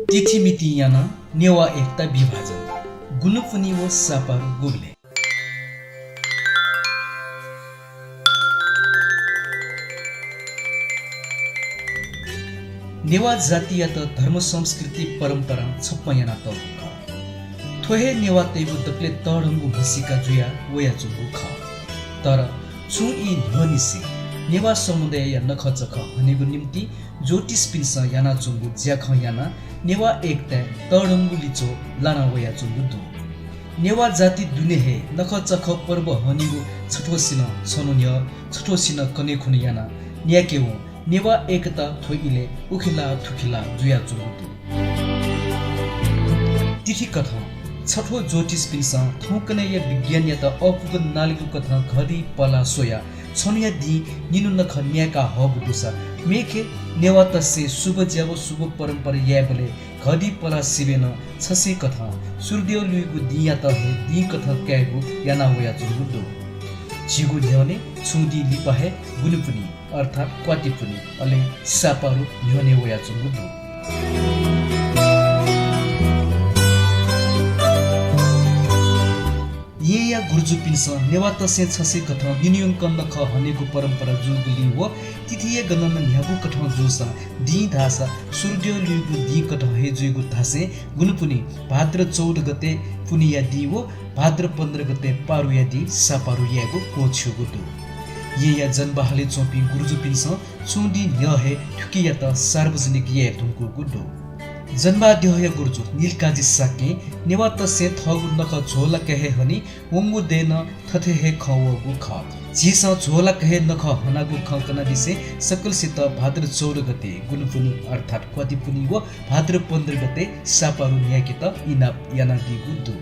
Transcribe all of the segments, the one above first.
तिथि मिति याना नेवा एकता विभाजन गुनुपुनी व सापारु गुगले नेवा जातीय त धर्म संस्कृति परम्परा छप्पयना त थोहे नेवा तैगु दक्ले तडंगु भसिका जुया वया जुगु ख तर छु इ न्हनिसे नेवा समुदाय या नखचख हनेगु निम्ति जोटिस पिन्स याना चुंगु ज्याख याना नेवा एकता तडंगु लिचो लाना वया जुगु दु नेवा जाति दुने हे नखचख पर्व हनेगु छठोसिन छनुन्य छठोसिन कनेखुन याना न्याकेउ नेवा एकता थोइले उखिला थुखिला जुया जुगु दु तिथि कथा छठो ज्योतिष पिन्स थौकने या विज्ञान या त अपुगन नालिगु कथा घडी पला सोया छनिया दि निनु नख न्याका हगु दुसा मेखे नेवात से शुभ ज्याव शुभ परम्परा याबले घडी पला सिबेन छसे कथा सूर्य लुइगु दिया त हे दि कथा क्यागु याना वया जुगु दु जिगु न्यने छुदी लिपाहे गुनुपुनी अर्थात क्वाटिपुनी अले सापारु न्यने वया जुगु दु ये या गुर्जु पिन्स नेवात से छसे कथा निनियन कन्न ख हनेको परम्परा जुगुली व तिथिय गणन न्याबु कथा जुसा दि धासा सूर्य लिगु दि कथा हे जुगु धासे गुनुपुनी भाद्र 14 गते पुनिया दि व भाद्र 15 गते पारु या दि सापारु यागु कोछुगु दु ये या जनबाहले चोपी गुर्जु पिन्स चुंडी न्यहे ठुकिया त सार्वजनिक ये तुमको गुडु जन्माद्यय गुर्जु नीलकाजी साके नेवात से थगु नख झोला कहे हनी वंगु देन थथे हे खवगु ख जिस झोला कहे नख हनागु ख कना दिसे सकलसित भाद्र 14 गते गुनुपुनी अर्थात क्वादिपुनी व भाद्र 15 गते सापारु न्याकित इना याना दिगु दु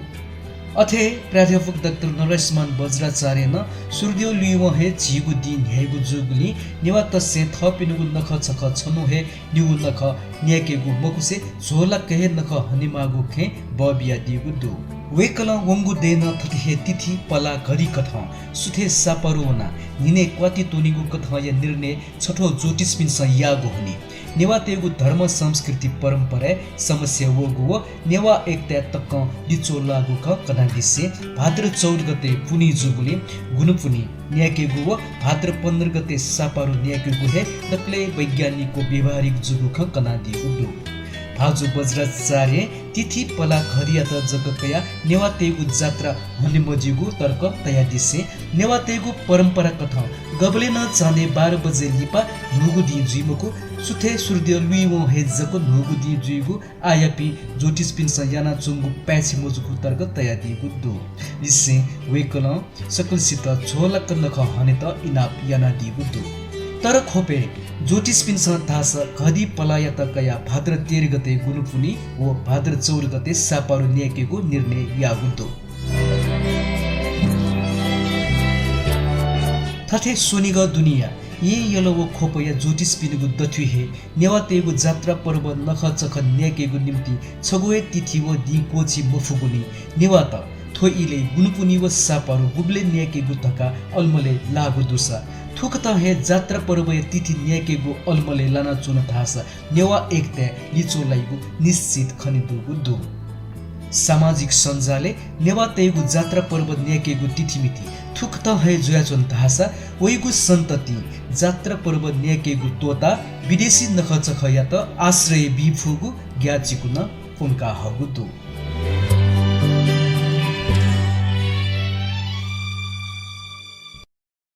अथे प्राध्यापक डाक्टर नरेशमान वज्राचार्य न सूर्य लियो हे जिगु दि न्यायगु जुगुली नेवात से थपिनुगु नख छख छनु हे निगु नख न्याकेगु मकुसे झोला कहे नख हनिमागु खे बबिया दिगु दु वेकल वंगु देन थति हे तिथि पला घडी कथा सुथे सापरुना निने क्वाति तोनिगु कथा या निर्णय छठो ज्योतिष पिन्स यागु हुनी नेवा तेगु धर्म संस्कृति परम्परा समस्या वगु व नेवा एकता तक लिचो लागु ख कना दिसे भाद्र 14 गते पुनी जुगुले गुनुपुनी न्याकेगु व भाद्र 15 गते सापारु न्याकेगु हे तक्ले वैज्ञानिकको व्यवहारिक जुगु ख कना दिगु दु भाजु वज्राचार्य तिथि पला घरिया त जगकया नेवातेगु जात्रा हने मजिगु तर्क तया दिसे नेवातेगु परम्परा कथा गबले न जाने 12 बजे लिपा नुगु दि जुइमको सुथे सूर्य लुइवो हे जको नुगु दि जुइगु आयापि ज्योतिष पिन्स याना चुंगु पैछि मजुगु तर्क तया दिगु दु लिसे वेकल सकलसित झोला कन्नख हने त इना याना दिगु दु तर खोपे ज्योतिष पिन्स थास घडी पलायत कया भाद्र 13 गते गुनुपुनी व भाद्र 14 गते सापारु न्याकेगु निर्णय यागुदो थथे सोनिग दुनिया ये यलव खोपया ज्योतिष पिनुगु दथु हे नेवातेगु जात्रा पर्व नख चख न्याकेगु निम्ति छगुए तिथि व दि कोची मफुगुनी नेवात थोइले गुनुपुनी व सापारु गुब्ले न्याकेगु तका अलमले लागु दुसा थुकता हे जात्रा पर्व तिथि न्याकेगु अलमले लाना चुन थासा नेवा एकता लिचो लाइगु निश्चित खनिदुगु दु सामाजिक सञ्जाले नेवा तेगु जात्रा पर्व न्याकेगु तिथि मिति थुकता हे जुया चुन थासा वइगु सन्तति जात्रा पर्व न्याकेगु तोता विदेशी नखचख या त आश्रय बिफुगु ग्याचिगु न पुनका हगु दु